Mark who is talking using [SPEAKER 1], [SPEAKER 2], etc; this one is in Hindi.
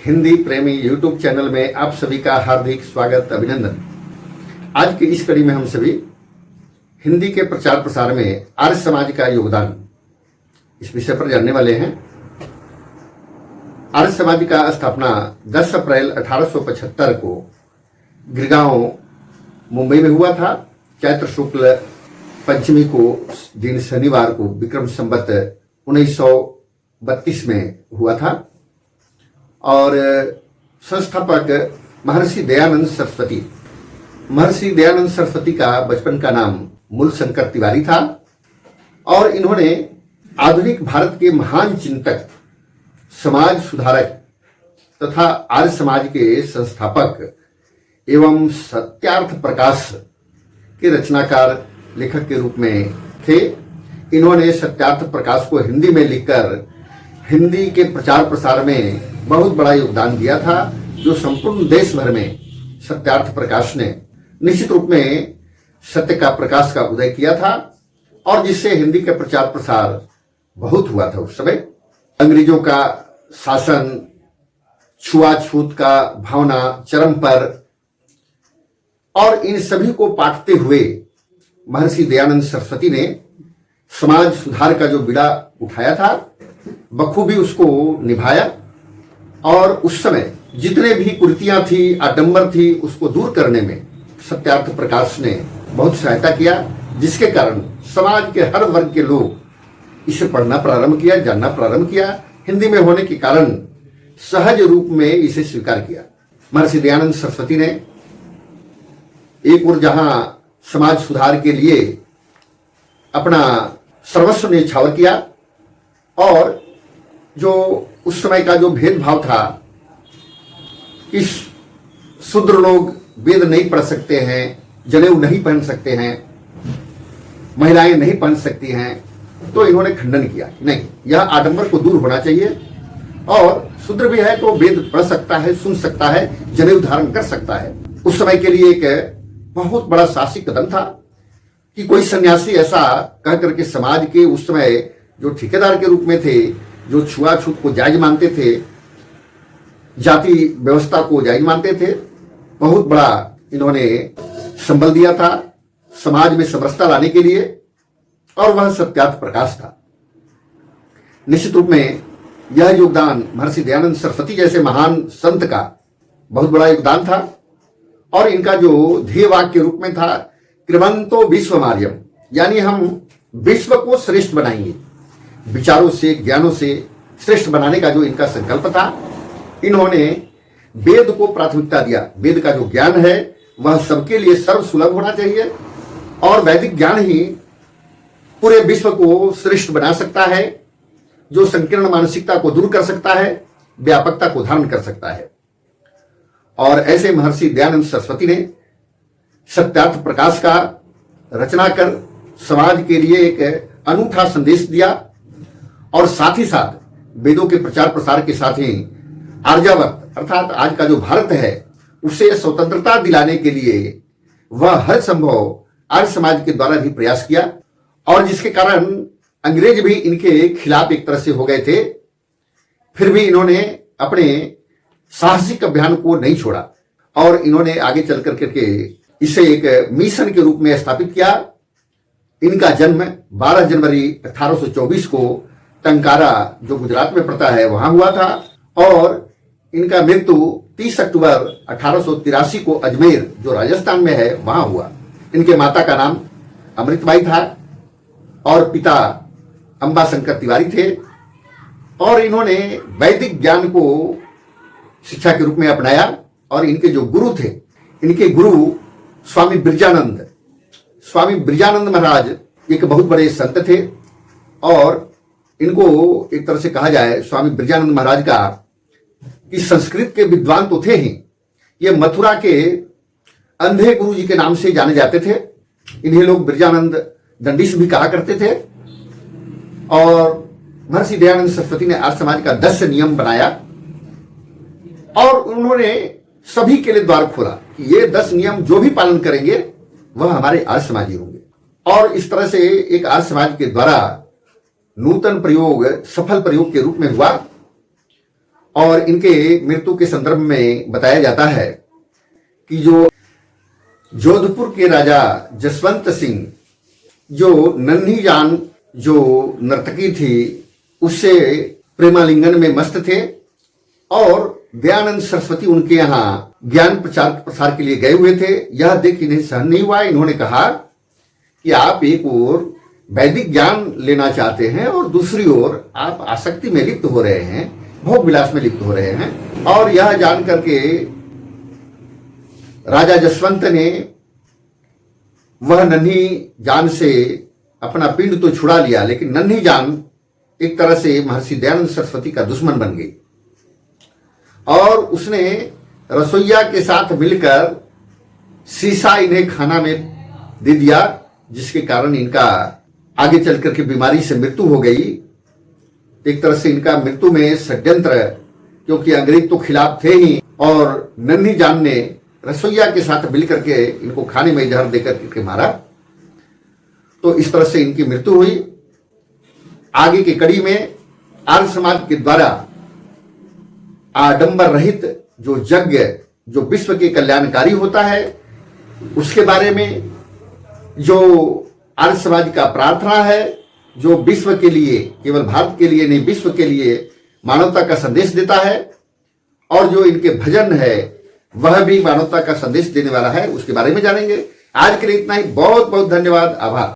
[SPEAKER 1] हिंदी प्रेमी यूट्यूब चैनल में आप सभी का हार्दिक स्वागत, अभिनंदन। आज की इस कड़ी में हम सभी हिंदी के प्रचार प्रसार में आर्य समाज का योगदान इस विषय पर जानने वाले हैं। आर्य समाज का स्थापना 10 अप्रैल 1875 को गिरगांव मुंबई में हुआ था। चैत्र शुक्ल पंचमी को दिन शनिवार को विक्रम संवत 1932 में हुआ था और संस्थापक महर्षि दयानंद सरस्वती। महर्षि दयानंद सरस्वती का बचपन का नाम मूलशंकर तिवारी था और इन्होंने आधुनिक भारत के महान चिंतक, समाज सुधारक तथा आर्य समाज के संस्थापक एवं सत्यार्थ प्रकाश के रचनाकार लेखक के रूप में थे। इन्होंने सत्यार्थ प्रकाश को हिंदी में लिखकर हिंदी के प्रचार प्रसार में बहुत बड़ा योगदान दिया था, जो संपूर्ण देश भर में सत्यार्थ प्रकाश ने निश्चित रूप में सत्य का प्रकाश का उदय किया था और जिससे हिंदी का प्रचार प्रसार बहुत हुआ था। उस समय अंग्रेजों का शासन, छुआछूत का भावना चरम पर और इन सभी को पाटते हुए महर्षि दयानंद सरस्वती ने समाज सुधार का जो बीड़ा उठाया था बखूबी उसको निभाया और उस समय जितने भी कुरीतियां थी, आडंबर थी, उसको दूर करने में सत्यार्थ प्रकाश ने बहुत सहायता किया, जिसके कारण समाज के हर वर्ग के लोग इसे पढ़ना प्रारंभ किया, जानना प्रारंभ किया। हिंदी में होने के कारण सहज रूप में इसे स्वीकार किया। महर्षि दयानंद सरस्वती ने एक ओर जहां समाज सुधार के लिए अपना सर्वस्व न्यौछावर किया और जो उस समय का जो भेदभाव था कि शूद्र लोग वेद नहीं पढ़ सकते हैं, जनेऊ नहीं पहन सकते हैं, महिलाएं नहीं पहन सकती हैं, तो इन्होंने खंडन किया कि नहीं, यह आडंबर को दूर होना चाहिए और शूद्र भी है तो वेद पढ़ सकता है, सुन सकता है, जनेऊ धारण कर सकता है। उस समय के लिए एक बहुत बड़ा साहसिक कदम था कि कोई सन्यासी ऐसा कह करके समाज के उस समय जो ठेकेदार के रूप में थे, जो छुआछूत को जायज मानते थे, जाति व्यवस्था को जायज मानते थे, बहुत बड़ा इन्होंने संबल दिया था समाज में समरसता लाने के लिए और वह सत्यार्थ प्रकाश था। निश्चित रूप में यह योगदान महर्षि दयानंद सरस्वती जैसे महान संत का बहुत बड़ा योगदान था और इनका जो ध्येय वाक्य के रूप में था कृमंतो विश्वमार्यम, यानी हम विश्व को श्रेष्ठ बनाएंगे। विचारों से, ज्ञानों से श्रेष्ठ बनाने का जो इनका संकल्प था, इन्होंने वेद को प्राथमिकता दिया। वेद का जो ज्ञान है वह सबके लिए सर्वसुलभ होना चाहिए और वैदिक ज्ञान ही पूरे विश्व को श्रेष्ठ बना सकता है, जो संकीर्ण मानसिकता को दूर कर सकता है, व्यापकता को धारण कर सकता है। और ऐसे महर्षि दयानंद सरस्वती ने सत्यार्थ प्रकाश का रचना कर समाज के लिए एक अनूठा संदेश दिया और साथ ही साथ वेदों के प्रचार प्रसार के साथ ही आर्यावर्त अर्थात आज का जो भारत है उसे स्वतंत्रता दिलाने के लिए वह हर संभव आर्य समाज के द्वारा भी प्रयास किया और जिसके कारण अंग्रेज भी इनके खिलाफ एक तरह से हो गए थे। फिर भी इन्होंने अपने साहसिक अभियान को नहीं छोड़ा और इन्होंने आगे चल करके इसे एक मिशन के रूप में स्थापित किया। इनका जन्म 12 जनवरी 1824 को टंकारा जो गुजरात में पड़ता है वहां हुआ था और इनका मृत्यु 30 अक्टूबर 1883 को अजमेर जो राजस्थान में है वहां हुआ। इनके माता का नाम अमृतबाई था और पिता अंबाशंकर तिवारी थे और इन्होंने वैदिक ज्ञान को शिक्षा के रूप में अपनाया और इनके जो गुरु थे, इनके गुरु स्वामी ब्रजानंद महाराज एक बहुत बड़े संत थे और इनको एक तरह से कहा जाए स्वामी ब्रजानंद महाराज का कि संस्कृत के विद्वान तो थे ही, ये मथुरा के अंधे गुरु जी के नाम से जाने जाते थे। इन्हें लोग ब्रजानंद दंडीश भी कहा करते थे और महर्षि दयानंद सरस्वती ने आर्य समाज का 10 नियम बनाया और उन्होंने सभी के लिए द्वार खोला कि ये 10 नियम जो भी पालन करेंगे वह हमारे आर्य समाजी होंगे। और इस तरह से एक आर्य समाज के द्वारा नूतन प्रयोग सफल प्रयोग के रूप में हुआ और इनके मृत्यु के संदर्भ में बताया जाता है कि जो जोधपुर के राजा जसवंत सिंह जो नन्ही जान जो नर्तकी थी उससे प्रेमालिंगन में मस्त थे और दयानंद सरस्वती उनके यहाँ ज्ञान प्रचार प्रसार के लिए गए हुए थे। यह देख इन्हें सहन नहीं हुआ। इन्होंने कहा कि आप एक ओर वैदिक ज्ञान लेना चाहते हैं और दूसरी ओर आप आसक्ति में लिप्त हो रहे हैं, भोग विलास में लिप्त हो रहे हैं। और यह जान करके राजा जसवंत ने वह नन्ही जान से अपना पिंड तो छुड़ा लिया, लेकिन नन्ही जान एक तरह से महर्षि दयानंद सरस्वती का दुश्मन बन गई और उसने रसोइया के साथ मिलकर शीशा इन्हें खाना में दे दिया, जिसके कारण इनका आगे चल करके बीमारी से मृत्यु हो गई। एक तरह से इनका मृत्यु में षड्यंत्र, क्योंकि अंग्रेज तो खिलाफ थे ही और नन्ही जान ने रसोइया के साथ मिलकर के इनको खाने में जहर देकर के मारा, तो इस तरह से इनकी मृत्यु हुई। आगे की कड़ी में आर्य समाज के द्वारा आडंबर रहित जो यज्ञ जो विश्व के कल्याणकारी होता है उसके बारे में जो आर्य समाज का प्रार्थना है, जो विश्व के लिए, केवल भारत के लिए नहीं विश्व के लिए मानवता का संदेश देता है, और जो इनके भजन है वह भी मानवता का संदेश देने वाला है, उसके बारे में जानेंगे। आज के लिए इतना ही। बहुत बहुत धन्यवाद, आभार।